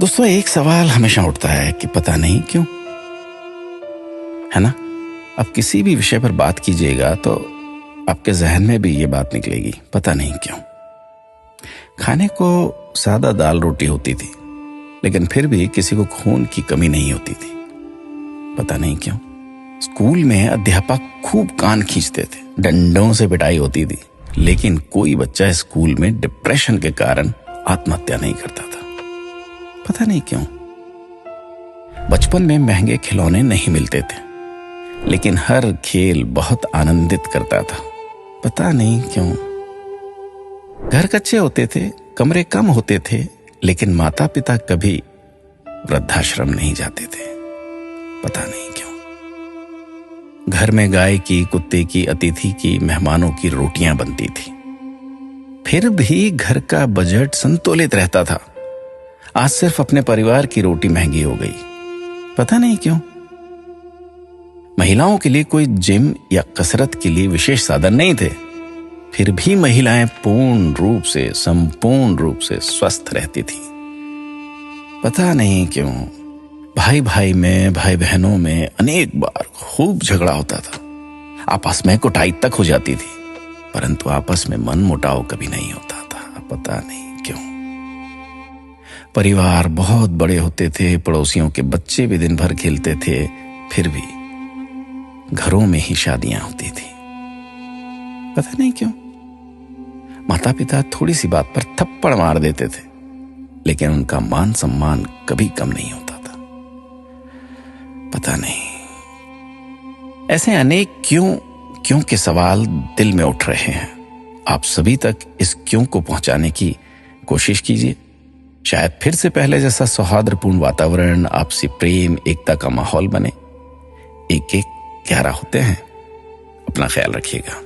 दोस्तों, एक सवाल हमेशा उठता है कि पता नहीं क्यों, है ना। अब किसी भी विषय पर बात कीजिएगा तो आपके जहन में भी ये बात निकलेगी, पता नहीं क्यों। खाने को सादा दाल रोटी होती थी, लेकिन फिर भी किसी को खून की कमी नहीं होती थी, पता नहीं क्यों। स्कूल में अध्यापक खूब कान खींचते थे, डंडों से पिटाई होती थी, लेकिन कोई बच्चा स्कूल में डिप्रेशन के कारण आत्महत्या नहीं करता था, पता नहीं क्यों। बचपन में महंगे खिलौने नहीं मिलते थे, लेकिन हर खेल बहुत आनंदित करता था, पता नहीं क्यों। घर कच्चे होते थे, कमरे कम होते थे, लेकिन माता पिता कभी वृद्धाश्रम नहीं जाते थे, पता नहीं क्यों। घर में गाय की, कुत्ते की, अतिथि की, मेहमानों की रोटियां बनती थी, फिर भी घर का बजट संतुलित रहता था। आज सिर्फ अपने परिवार की रोटी महंगी हो गई, पता नहीं क्यों। महिलाओं के लिए कोई जिम या कसरत के लिए विशेष साधन नहीं थे, फिर भी महिलाएं पूर्ण रूप से, संपूर्ण रूप से स्वस्थ रहती थी, पता नहीं क्यों। भाई भाई में, भाई बहनों में अनेक बार खूब झगड़ा होता था, आपस में कुटाई तक हो जाती थी, परंतु आपस में मन मुटाव कभी नहीं होता था, पता नहीं क्यों। परिवार बहुत बड़े होते थे, पड़ोसियों के बच्चे भी दिन भर खेलते थे, फिर भी घरों में ही शादियां होती थी, पता नहीं क्यों। माता पिता थोड़ी सी बात पर थप्पड़ मार देते थे, लेकिन उनका मान सम्मान कभी कम नहीं होता था, पता नहीं। ऐसे अनेक क्यों के सवाल दिल में उठ रहे हैं। आप सभी तक इस क्यों को पहुंचाने की कोशिश कीजिए। शायद फिर से पहले जैसा सौहार्दपूर्ण वातावरण, आपसी प्रेम, एकता का माहौल बने। एक एक 11 होते हैं। अपना ख्याल रखिएगा।